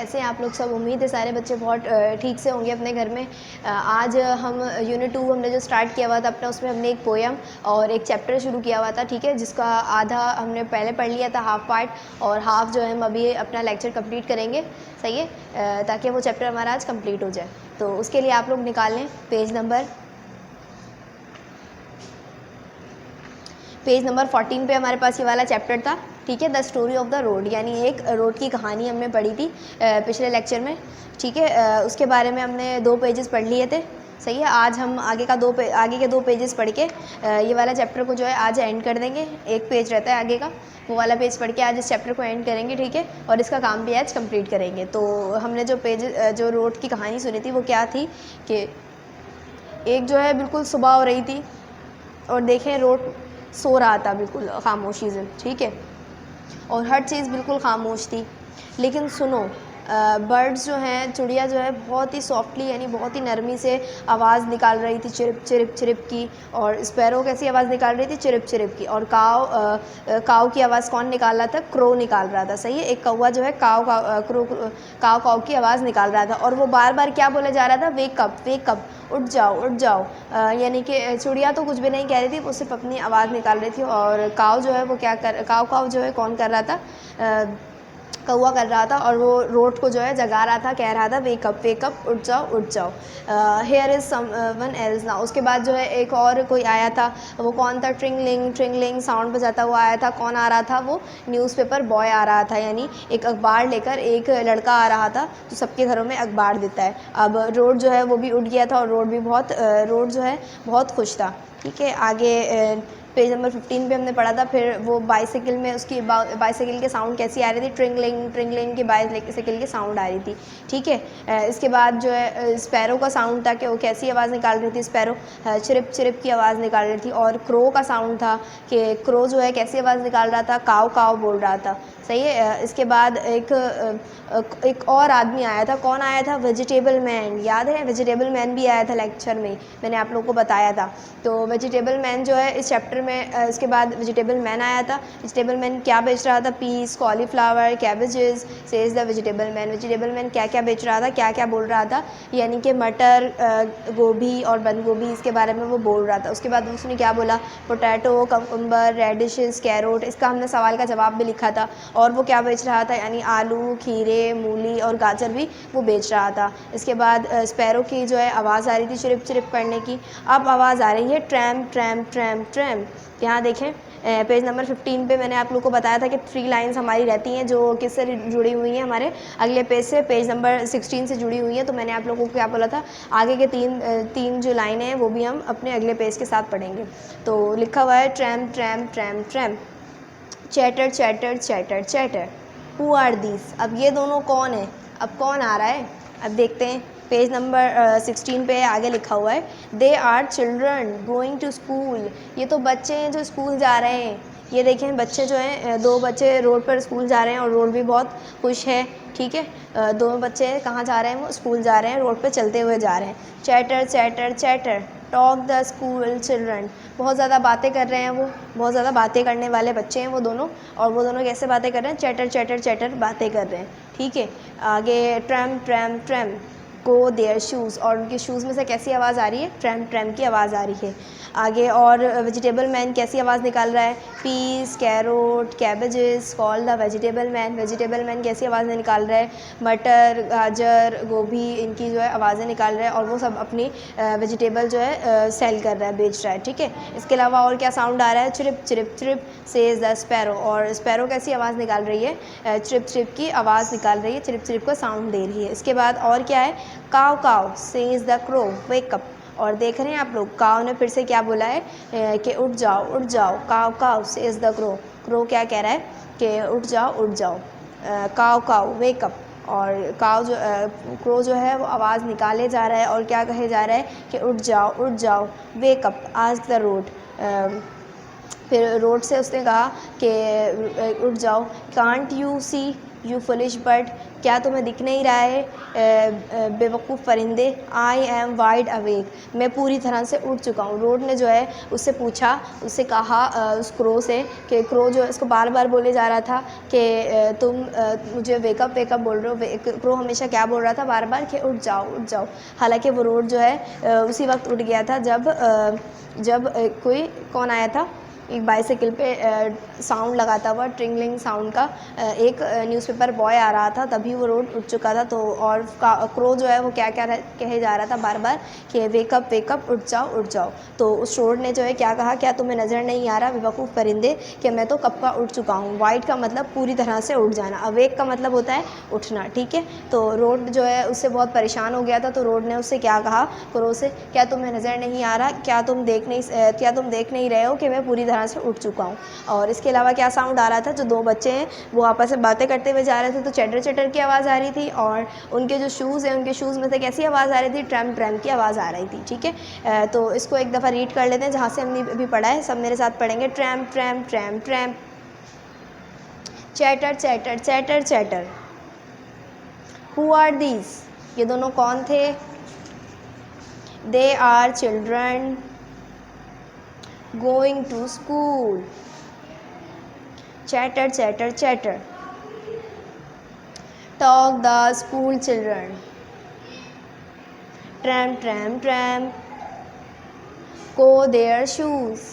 कैसे हैं आप लोग सब। उम्मीद है सारे बच्चे बहुत ठीक से होंगे अपने घर में। आज हम यूनिट 2 हमने जो स्टार्ट किया हुआ था अपना, उसमें हमने एक पोएम और एक चैप्टर शुरू किया हुआ था, ठीक है, जिसका आधा हमने पहले पढ़ लिया था, हाफ पार्ट, और हाफ जो है हम अभी अपना लेक्चर कंप्लीट करेंगे, सही है, ताकि वो चैप्टर हमारा आज कंप्लीट हो जाए। तो उसके लिए आप लोग निकाल लें पेज नंबर 14 पे हमारे पास ये वाला चैप्टर था, ठीक है, the story of the road, यानी एक रोड की कहानी हमने पढ़ी थी पिछले लेक्चर में, ठीक है। उसके बारे में हमने 2 पेजेस पढ़ लिए थे, सही है। आज हम आगे के 2 पेजेस पढ़ के ये वाला चैप्टर को जो है आज एंड कर देंगे। एक पेज रहता है आगे का, वो वाला पेज पढ़ के आज इस चैप्टर को एंड करेंगे, ठीक है, और इसका काम भी आज कंप्लीट करेंगे। तो हमने जो रोड की कहानी सुनी थी वो क्या थी कि एक जो है बिल्कुल सुबह हो रही थी और देखें रोड सो रहा था बिल्कुल खामोशी से, ठीक है, और हर चीज़ बिल्कुल खामोश थी। लेकिन सुनो, बर्ड्स जो हैं, चिड़िया जो है, बहुत ही सॉफ्टली यानी बहुत ही नरमी से आवाज़ निकाल रही थी, चिरिप चिरिप चिरिप की। और स्पैरो कैसी आवाज़ निकाल रही थी, चिरिप चिरिप की। और काव की आवाज़ कौन निकाल रहा था, क्रो निकाल रहा था, सही है। एक कौवा जो है काव की आवाज़ निकाल रहा था, और वो बार बार क्या बोले जा रहा था, वेक अप, उठ जाओ। यानी कि चिड़िया तो कुछ भी नहीं कह रही थी, वो सिर्फ अपनी आवाज़ निकाल रही थी। और काव जो है वो काव जो है कौन कर रहा था, कौवा कर रहा था, और वो रोड को जो है जगा रहा था, कह रहा था वेक अप, उठ जाओ। Here is someone else now. उसके बाद जो है एक और कोई आया था, वो कौन था, ट्रिंगलिंग साउंड बजाता हुआ आया था। कौन आ रहा था, वो न्यूज़पेपर बॉय आ रहा था, यानी एक अखबार लेकर एक लड़का आ रहा था जो सबके घरों में अखबार देता है। अब रोड जो है वो भी उठ गया था, और रोड जो है बहुत खुश था, ठीक है। आगे पेज नंबर 15 पे हमने पढ़ा था, फिर वो बाइसाइकिल में उसकी बाइसाइकिल के साउंड कैसी आ रही थी, ट्रिंगलिंग की बाइसाइकिल की साउंड आ रही थी, ठीक है। इसके बाद जो है स्पैरो का साउंड था कि वो कैसी आवाज़ निकाल रही थी, स्पैरो चिरिप चिरिप की आवाज़ निकाल रही थी। और क्रो का साउंड था कि क्रो जो है कैसी आवाज़ निकाल रहा था, काव बोल रहा था, सही है। इसके बाद एक और आदमी आया था, कौन आया था, वेजिटेबल मैन, याद है, वेजिटेबल मैन भी आया था लेक्चर में, मैंने आप लोगों को बताया था। तो वेजिटेबल मैन जो है इस चैप्टर में, इसके बाद वेजिटेबल मैन आया था। वेजिटेबल मैन क्या बेच रहा था, peas, cauliflower, cabbages, says the vegetable man क्या क्या बेच रहा था, क्या क्या बोल रहा था, यानी कि मटर, गोभी और बंद गोभी, इसके बारे में वो बोल रहा था। उसके बाद उसने क्या बोला, पोटैटो, ककम्बर, रेडिशेस, कैरोट, इसका हमने सवाल का जवाब भी लिखा था। और वो क्या बेच रहा था, यानी आलू, खीरे, मूली और गाजर भी वो बेच रहा था। इसके बाद स्पैरो की जो है आवाज़ आ रही थी चिरिप चिरिप करने की। अब आवाज़ आ रही है ट्रैम। यहाँ देखें पेज नंबर 15 पे मैंने आप लोग को बताया था कि 3 लाइन्स हमारी रहती हैं जो किससे जुड़ी हुई हैं, हमारे अगले पेज से, पेज नंबर 16 से जुड़ी हुई हैं। तो मैंने आप लोगों को क्या बोला था, आगे के तीन जो लाइनें हैं वो भी हम अपने अगले पेज के साथ पढ़ेंगे। तो लिखा हुआ है tram, chatter, who are these. अब ये दोनों कौन है, अब कौन आ रहा है, अब देखते हैं। पेज नंबर 16 पे आगे लिखा हुआ है, they are children going to school. ये तो बच्चे हैं जो स्कूल जा रहे हैं। ये देखें बच्चे जो हैं, 2 बच्चे रोड पर स्कूल जा रहे हैं, और रोड भी बहुत खुश है, ठीक है। 2 बच्चे कहाँ जा रहे हैं, वो स्कूल जा रहे हैं, रोड पे चलते हुए जा रहे हैं। Chatter talk the school children. बहुत ज़्यादा बातें कर रहे हैं वो, बहुत ज़्यादा बातें करने वाले बच्चे हैं वो दोनों। और वो दोनों कैसे बातें कर रहे हैं, चैटर बातें कर रहे हैं, ठीक है। आगे ट्रैम गो देयर शूज़, और उनके शूज़ में से कैसी आवाज़ आ रही है, ट्रैम की आवाज़ आ रही है। आगे और वेजिटेबल मैन कैसी आवाज़ निकाल रहा है, peas, carrot, cabbages, call the vegetable man कैसी आवाज़ें निकाल रहा है, मटर, गाजर, गोभी, इनकी जो है आवाज़ें निकाल रहा है। और वो सब अपनी वेजिटेबल जो है सेल कर रहा है, बेच रहा है, ठीक है। इसके अलावा और क्या साउंड आ रहा है, चिरिप सेज द स्पैरो, और स्पैरो कैसी आवाज़ निकाल रही है, चिरिप की आवाज़ निकाल रही है, चिरिप को साउंड दे रही है। इसके बाद और क्या है, काव says the crow wake up. और देख रहे हैं आप लोग, काव ने फिर से क्या बोला है कि उठ जाओ। काव सेज द क्रो क्या कह रहा है कि उठ जाओ। काव वेक अप। और क्रो जो है वो आवाज़ निकाले जा रहा है, और क्या कहे जा रहा है कि उठ जाओ, वेक अप आज द रोड। फिर रोड से उसने कहा कि उठ जाओ, can't you see you foolish bird, क्या तुम्हें दिख नहीं रहा है बेवकूफ़ परिंदे, आई एम वाइड अवेक, मैं पूरी तरह से उठ चुका हूँ। रोड ने जो है उससे पूछा, उससे कहा उस क्रो से कि क्रो जो है उसको बार बार बोले जा रहा था कि तुम मुझे वेकअप वेकअप बोल रहे हो। क्रो हमेशा क्या बोल रहा था बार बार कि उठ जाओ उठ जाओ। हालांकि वो रोड जो है उसी वक्त उठ गया था जब कोई कौन आया था, एक बाइसाइकिल पे साउंड लगाता हुआ ट्रिंगलिंग साउंड का एक न्यूज़पेपर बॉय आ रहा था, तभी वो रोड उठ चुका था। तो और क्रो जो है वो क्या क्या कहे जा रहा था बार बार कि वेकअप वेकअप उठ जाओ। तो उस रोड ने जो है क्या कहा, क्या तुम्हें नज़र नहीं आ रहा बेवकूफ़ परिंदे कि मैं तो कब का उठ चुका हूँ। वाइड का मतलब पूरी तरह से उठ जाना, अवेक का मतलब होता है उठना, ठीक है। तो रोड जो है उससे बहुत परेशान हो गया था, तो रोड ने उससे क्या कहा क्रो से, क्या तुम्हें नज़र नहीं आ रहा, क्या तुम देख नहीं रहे हो कि मैं पूरी तरह से उठ चुका हूँ। और इसके अलावा क्या साउंड आ रहा था, जो दो बच्चे हैं वो आपस में बातें करते हुए जा रहे थे, तो चटर चटर की आवाज़ आ रही थी, और उनके जो शूज़ हैं उनके शूज़ में से कैसी आवाज़ आ रही थी, ट्रैम ट्रैम की आवाज़ आ रही थी, ठीक है। तो इसको एक दफ़ा रीड कर लेते हैं जहाँ से हमने अभी पढ़ा है, सब मेरे साथ पढ़ेंगे। Tramp tramp tramp tramp, chatter chatter chatter chatter, who are these, ये दोनों कौन थे, they are children going to school, chatter chatter chatter, talk the school children, tram tram tram, go their shoes,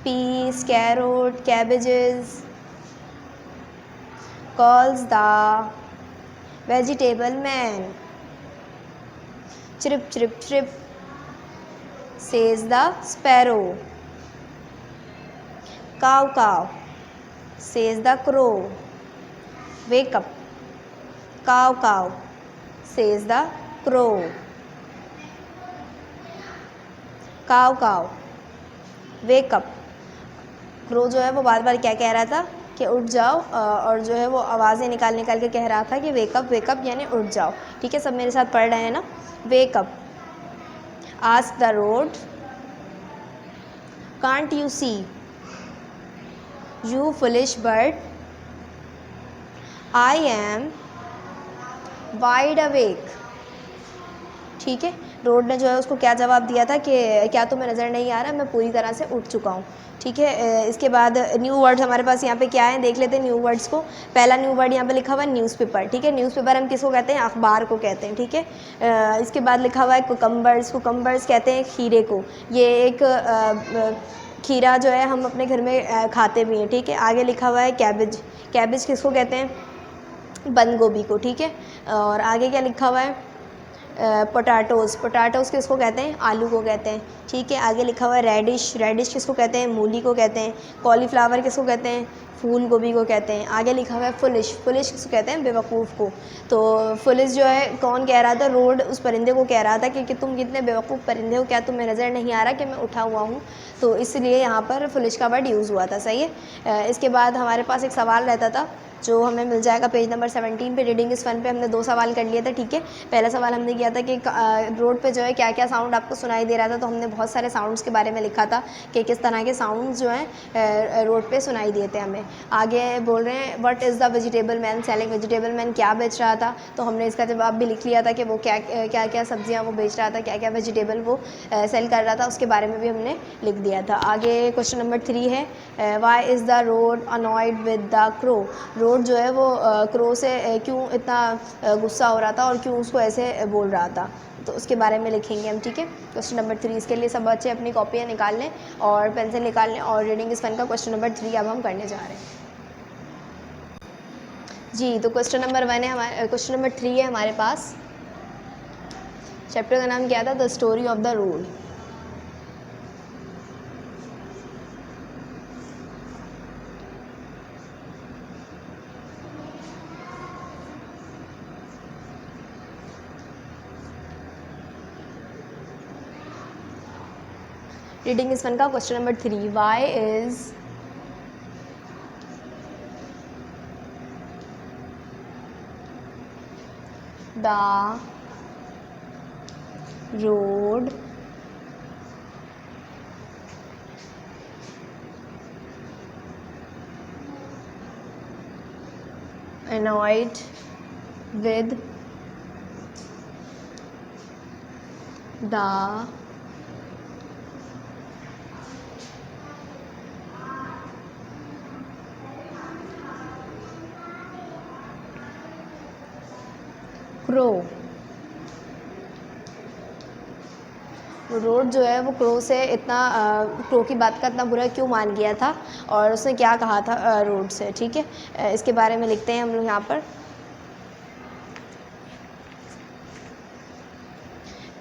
peas carrot cabbages, calls the vegetable man, chirp chirp chirp, says the sparrow, cow cow, says the crow, wake up, cow cow, says the crow, cow cow, wake up। Crow जो है वो बार बार क्या कह रहा था कि उठ जाओ, और जो है वो आवाज़ें निकाल के कह रहा था कि वेकअप यानी उठ जाओ, ठीक है। सब मेरे साथ पढ़ रहे हैं ना। Wake up, ask the road, can't you see, you foolish bird, I am wide awake, ठीक है। रोड ने जो है उसको क्या जवाब दिया था कि क्या तुम्हें नज़र नहीं आ रहा, मैं पूरी तरह से उठ चुका हूँ, ठीक है। इसके बाद न्यू वर्ड्स हमारे पास यहाँ पे क्या है, देख लेते हैं न्यू वर्ड्स को। पहला न्यू वर्ड यहाँ पे लिखा हुआ है न्यूज़पेपर, ठीक है। न्यूज़पेपर हम किसको कहते हैं, अखबार को कहते हैं, ठीक है। इसके बाद लिखा हुआ है कुकम्बर्स कहते हैं खीरे को, ये एक खीरा जो है हम अपने घर में खाते भी हैं, ठीक है। आगे लिखा हुआ है कैबेज किसको कहते हैं, बंद गोभी को, ठीक है। और आगे क्या लिखा हुआ है, पोटैटोज़ किसको कहते हैं, आलू को कहते हैं, ठीक है। आगे लिखा हुआ है रेडिश किसको कहते हैं, मूली को कहते हैं। कॉलीफ्लावर किसको कहते हैं, फूल गोभी को कहते हैं। आगे लिखा हुआ है फुलिश किसको कहते हैं, बेवकूफ़ को। तो फुलिश जो है कौन कह रहा था, रोड उस परिंदे को कह रहा था कि तुम कितने बेवकूफ़ परिंदे हो, क्या तुम्हें नज़र नहीं आ रहा कि मैं उठा हुआ हूँ। तो इसलिए यहाँ पर फुलिश का वर्ड यूज़ हुआ था, सही है। इसके बाद हमारे पास एक सवाल रहता था जो हमें मिल जाएगा पेज नंबर 17 पे। रीडिंग इस फन पे हमने 2 सवाल कर लिए थे, ठीक है। पहला सवाल हमने किया था कि रोड पे जो है क्या क्या साउंड आपको सुनाई दे रहा था, तो हमने बहुत सारे साउंड्स के बारे में लिखा था कि किस तरह के साउंड्स जो हैं रोड पे सुनाई दिए थे हमें। आगे बोल रहे हैं what is the vegetable man selling, vegetable man क्या बेच रहा था, तो हमने इसका जवाब भी लिख लिया था कि वो क्या सब्जियाँ वो बेच रहा था, क्या क्या वेजिटेबल वो सेल कर रहा था, उसके बारे में भी हमने लिख दिया था। आगे क्वेश्चन नंबर 3 है why is the road annoyed with the crow, road जो है वो क्रो से क्यों इतना गुस्सा हो रहा था और क्यों उसको ऐसे बोल रहा था, तो उसके बारे में लिखेंगे हम, ठीक है। क्वेश्चन नंबर 3 इसके लिए सब बच्चे अपनी कॉपियाँ निकाल लें और पेंसिल निकाल लें, और रीडिंग इस फन का क्वेश्चन नंबर 3 अब हम करने जा रहे हैं जी। तो क्वेश्चन नंबर 1 है हमारे, क्वेश्चन नंबर 3 है हमारे पास। चैप्टर का नाम क्या था, the story of the road. Reading इस वन का question number 3, why is the road annoyed with the crow। Road जो है वो क्रो से इतना क्रो की बात का इतना बुरा क्यों मान गया था और उसने क्या कहा था रोड से, ठीक है। इसके बारे में लिखते हैं हम लोग यहाँ पर।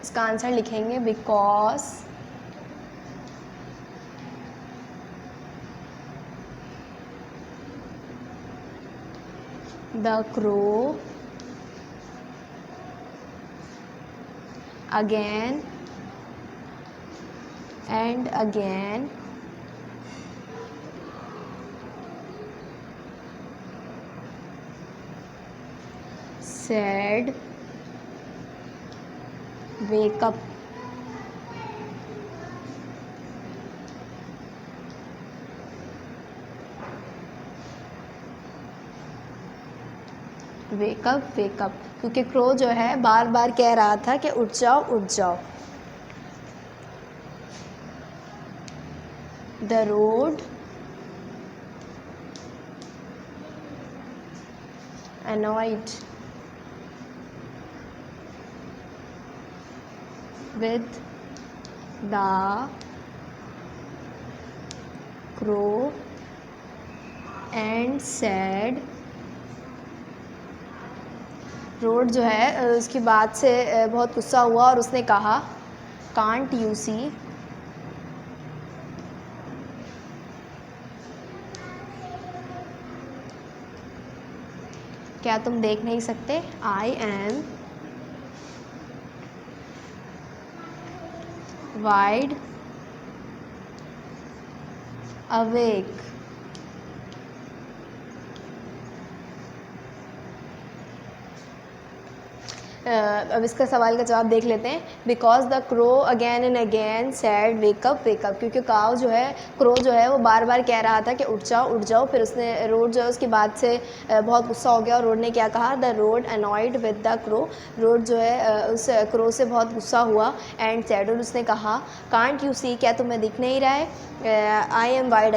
इसका आंसर लिखेंगे because the crow again and again said wake up। Wake up wake up, क्योंकि क्रो जो है बार बार कह रहा था कि उठ जाओ उठ जाओ। The road annoyed with the crow and said। Road जो है उसकी बात से बहुत गुस्सा हुआ और उसने कहा कांट यू सी क्या तुम देख नहीं सकते, आई एम वाइड अवेक। अब इसका सवाल का जवाब देख लेते हैं। Because the crow again and again sad wake up wake up, क्योंकि काव जो है क्रो जो है वो बार बार कह रहा था कि उठ जाओ उठ जाओ। फिर उसने रोड जो है उसकी बात से बहुत गुस्सा हो गया और रोड ने क्या कहा, the road annoyed with the crow. Road जो है उस क्रो से बहुत गुस्सा हुआ एंड सैड, और उसने कहा कांट यू सी, क्या तुम्हें दिख नहीं रहा है, आई एम वाइड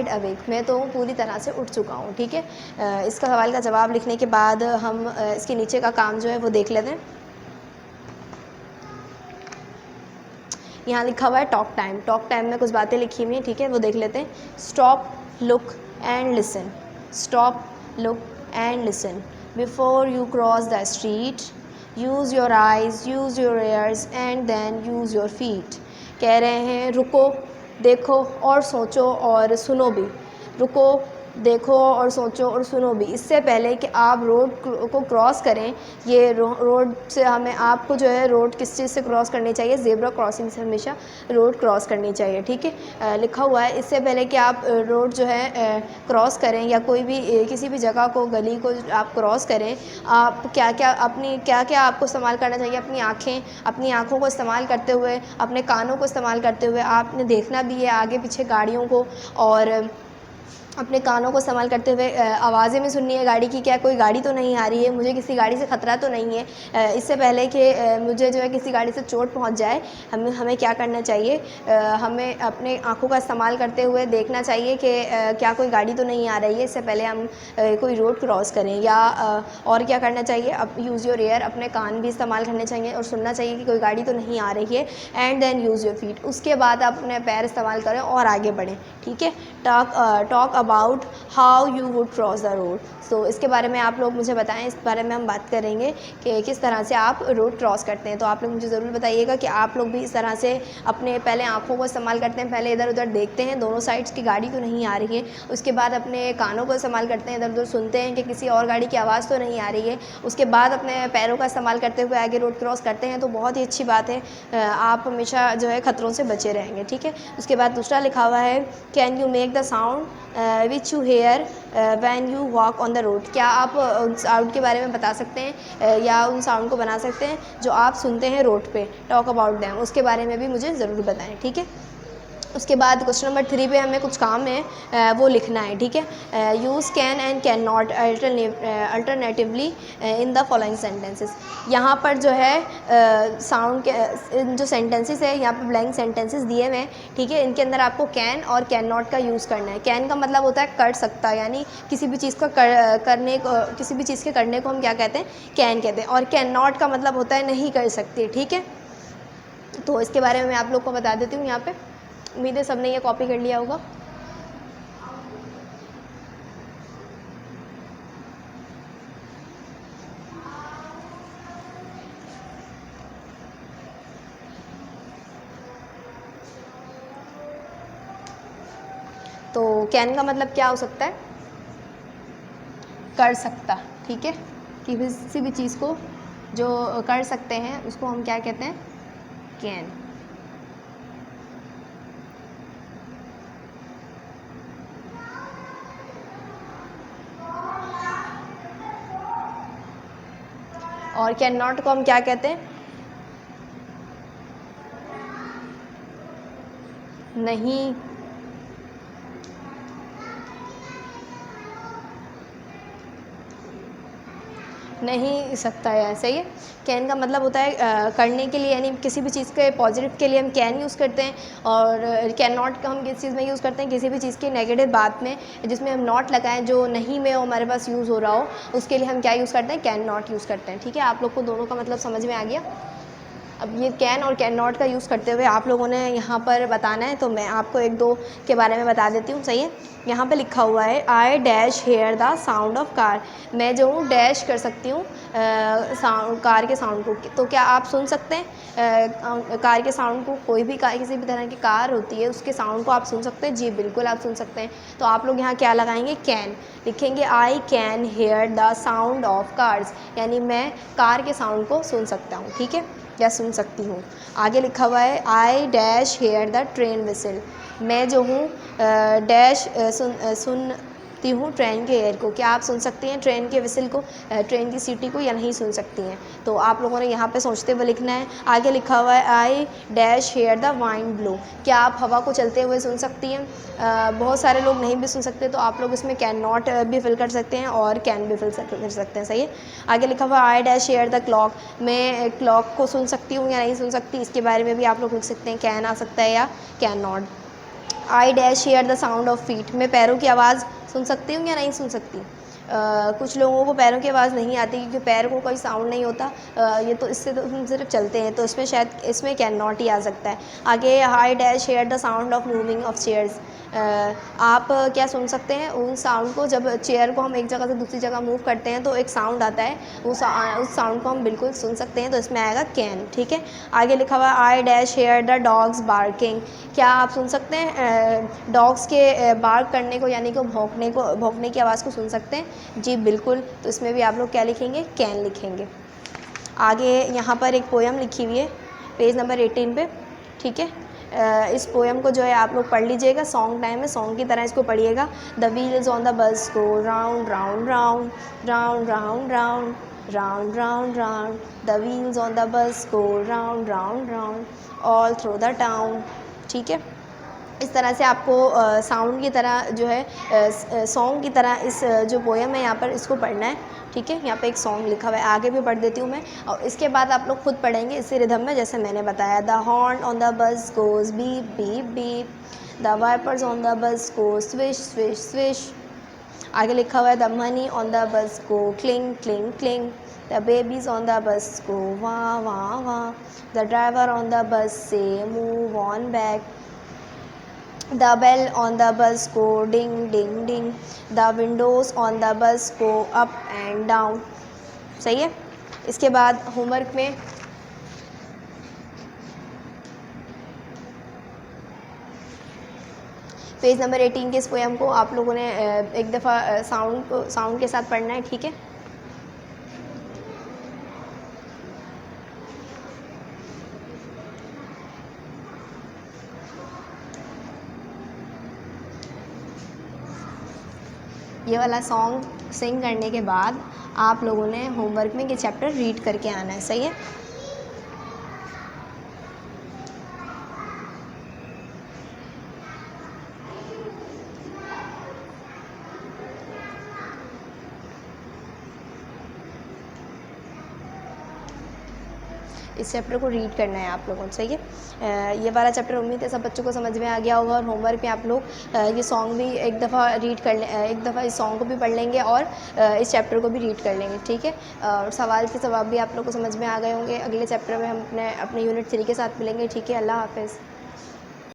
अवेक, मैं तो पूरी तरह से उठ चुका हूँ, ठीक है। इसका सवाल का जवाब लिखने के बाद हम इसके नीचे का काम जो है वो देख लेते हैं। यहाँ लिखा हुआ है टॉक टाइम। टॉक टाइम में कुछ बातें लिखी हुई हैं, ठीक है, वो देख लेते हैं। Stop look and listen, stop look and listen before you cross the street, use your eyes, use your ears and then use your feet. कह रहे हैं रुको, देखो और सोचो और सुनो भी, रुको देखो और सोचो और सुनो भी, इससे पहले कि आप रोड को क्रॉस करें। ये रोड से हमें आपको जो है रोड किस चीज़ से क्रॉस करनी चाहिए, ज़ेब्रा क्रॉसिंग से हमेशा रोड क्रॉस करनी चाहिए, ठीक है। लिखा हुआ है इससे पहले कि आप रोड जो है क्रॉस करें या कोई भी किसी भी जगह को, गली को आप क्रॉस करें, आप क्या क्या आपको इस्तेमाल करना चाहिए। अपनी आँखें, अपनी आँखों को इस्तेमाल करते हुए, अपने कानों को इस्तेमाल करते हुए आपने देखना भी है आगे पीछे गाड़ियों को, और अपने कानों को इस्तेमाल करते हुए आवाज़ें भी सुननी है गाड़ी की, क्या कोई गाड़ी तो नहीं आ रही है, मुझे किसी गाड़ी से ख़तरा तो नहीं है। इससे पहले कि मुझे जो है किसी गाड़ी से चोट पहुंच जाए, हमें क्या करना चाहिए, हमें अपने आँखों का इस्तेमाल करते हुए देखना चाहिए कि क्या कोई गाड़ी तो नहीं आ रही है, इससे पहले हम कोई रोड क्रॉस करें। या और क्या करना चाहिए, अब यूज़ योर ईयर, अपने कान भी इस्तेमाल करने चाहिए और सुनना चाहिए कि कोई गाड़ी तो नहीं आ रही है। And then use your feet, उसके बाद आप अपने पैर इस्तेमाल करें और आगे बढ़ें, ठीक है। Talk about how you would cross the road. So इसके बारे में आप लोग मुझे बताएं, इस बारे में हम बात करेंगे कि किस तरह से आप रोड क्रॉस करते हैं। तो आप लोग मुझे ज़रूर बताइएगा कि आप लोग भी इस तरह से अपने पहले आँखों को इस्तेमाल करते हैं, पहले इधर उधर देखते हैं दोनों साइड्स की गाड़ी तो नहीं आ रही है, उसके बाद अपने कानों को इस्तेमाल करते हैं, इधर उधर सुनते हैं कि किसी और गाड़ी की आवाज़ तो नहीं आ रही है, उसके बाद अपने पैरों का इस्तेमाल करते हुए आगे रोड क्रॉस करते हैं। तो बहुत ही अच्छी बात है, आप हमेशा जो है ख़तरों से बचे रहेंगे, ठीक है। उसके बाद दूसरा लिखा हुआ है can you make the sound which you hear when you walk on the road. क्या आप उन साउंड के बारे में बता सकते हैं या उन साउंड को बना सकते हैं जो आप सुनते हैं रोड पे। टॉक अबाउट दैम, उसके बारे में भी मुझे ज़रूर बताएं, ठीक है। उसके बाद क्वेश्चन नंबर 3 पे हमें कुछ काम है वो लिखना है, ठीक है। Use can and can not alternatively in the following sentences. यहाँ पर जो है साउंड के जो सेंटेंसेस है, यहाँ पर ब्लैंक सेंटेंसेस दिए हुए हैं, ठीक है। इनके अंदर आपको कैन और कैन नॉट का यूज़ करना है। कैन का मतलब होता है कर सकता, यानी किसी भी चीज़ को करने को, किसी भी चीज़ के करने को हम क्या कहते हैं, कैन कहते हैं। और कैन नॉट का मतलब होता है नहीं कर सकते, ठीक है। तो इसके बारे में मैं आप लोग को बता देती हूँ यहाँ पे। उम्मीद है सबने ये कॉपी कर लिया होगा। तो कैन का मतलब क्या हो सकता है, कर सकता, ठीक है। कि किसी भी चीज़ को जो कर सकते हैं उसको हम क्या कहते हैं, कैन। और कैन नॉट को हम क्या कहते हैं, नहीं नहीं सकता है, सही है। कैन का मतलब होता है करने के लिए, यानी किसी भी चीज़ के पॉजिटिव के लिए हम कैन यूज़ करते हैं। और कैन नॉट का हम किस चीज़ में यूज़ करते हैं, किसी भी चीज़ की नेगेटिव बात में जिसमें हम नॉट लगाएं, जो नहीं में हमारे पास यूज़ हो रहा हो, उसके लिए हम क्या यूज़ करते हैं, कैन नॉट यूज़ करते हैं, ठीक है। आप लोग को दोनों का मतलब समझ में आ गया। अब ये कैन और कैन नॉट का यूज़ करते हुए आप लोगों ने यहाँ पर बताना है, तो मैं आपको एक दो के बारे में बता देती हूँ, सही है। यहाँ पे लिखा हुआ है I dash hear the sound of car. मैं जो हूँ डैश कर सकती हूँ साउंड, कार के साउंड को। तो क्या आप सुन सकते हैं कार के साउंड को? कोई भी कार, किसी भी तरह की कार होती है, उसके साउंड को आप सुन सकते हैं? जी बिल्कुल आप सुन सकते हैं। तो आप लोग यहाँ क्या लगाएंगे, कैन लिखेंगे। I can hear the sound of cars, यानी मैं कार के साउंड को सुन सकता हूँ, ठीक है, या सुन सकती हूँ। आगे लिखा हुआ है I dash hear the train whistle. मैं जो हूँ डैश सुनती हूँ ट्रेन के एयर को। क्या आप सुन सकती हैं ट्रेन के विसल को, ट्रेन की सीटी को, या नहीं सुन सकती हैं? तो आप लोगों ने यहाँ पे सोचते हुए लिखना है। आगे लिखा हुआ है I dash hear the wind blow. क्या आप हवा को चलते हुए सुन सकती हैं? बहुत सारे लोग नहीं भी सुन सकते, तो आप लोग इसमें कैन नॉट भी फिल कर सकते हैं और कैन भी फिल कर सकते हैं, सही है। आगे लिखा हुआ I dash hear the clock. मैं क्लॉक को सुन सकती हूँ या नहीं सुन सकती, इसके बारे में भी आप लोग लिख सकते हैं, कैन आ सकता है या cannot. I dash hear the sound of feet. मैं पैरों की आवाज़ सुन सकती हूँ या नहीं सुन सकती? कुछ लोगों को पैरों की आवाज़ नहीं आती क्योंकि पैर को कोई साउंड नहीं होता, ये तो इससे तो हम सिर्फ चलते हैं, तो इसमें शायद इसमें कैन नॉट ही आ सकता है। आगे I dash hear the sound of moving of chairs. आप क्या सुन सकते हैं उन साउंड को, जब चेयर को हम एक जगह से दूसरी जगह मूव करते हैं तो एक साउंड आता है, उस साउंड को हम बिल्कुल सुन सकते हैं, तो इसमें आएगा कैन, ठीक है। आगे लिखा हुआ I dash hear the dogs barking. क्या आप सुन सकते हैं डॉग्स के बार्क करने को, यानी कि भौंकने की आवाज़ को सुन सकते हैं? जी बिल्कुल। तो इसमें भी आप लोग क्या लिखेंगे, कैन लिखेंगे। आगे यहाँ पर एक पोएम लिखी हुई है पेज नंबर 18 पे, ठीक है। इस पोएम को जो है आप लोग पढ़ लीजिएगा, सॉन्ग टाइम है, सॉन्ग की तरह इसको पढ़िएगा। The wheels on the bus go round round round round round round round round round. The wheels on the bus go round round round all through the town, ठीक है। इस तरह से आपको साउंड की तरह जो है सॉन्ग की तरह इस जो पोएम है यहाँ पर इसको पढ़ना है, ठीक है। यहाँ पे एक सॉन्ग लिखा हुआ है, आगे भी पढ़ देती हूँ मैं, और इसके बाद आप लोग खुद पढ़ेंगे इसी रिदम में जैसे मैंने बताया। The horn on the bus goes beep beep beep, the wipers on the bus go swish swish swish. आगे लिखा हुआ है the money on the bus go cling cling cling, the babies on the bus go वाह वाह वाह, the driver on the बस से move on back, the bell on the bus go ding ding ding, the windows on the bus go up and down, सही है। इसके बाद homework में पेज नंबर 18 के इस पोएम को आप लोगों ने एक दफ़ा साउंड के साथ पढ़ना है, ठीक है। ये वाला सॉन्ग सिंग करने के बाद आप लोगों ने होमवर्क में ये चैप्टर रीड करके आना है, सही है। इस चैप्टर को रीड करना है आप लोगों को, सही है। ये वाला चैप्टर उम्मीद है सब बच्चों को समझ में आ गया होगा, और होमवर्क में आप लोग ये सॉन्ग भी एक दफ़ा रीड कर एक दफ़ा इस सॉन्ग को भी पढ़ लेंगे और इस चैप्टर को भी रीड कर लेंगे, ठीक है। और सवाल के जवाब भी आप लोग को समझ में आ गए होंगे। अगले चैप्टर में हम अपने यूनिट 3 के साथ मिलेंगे, ठीक है। अल्लाह हाफ़िज़।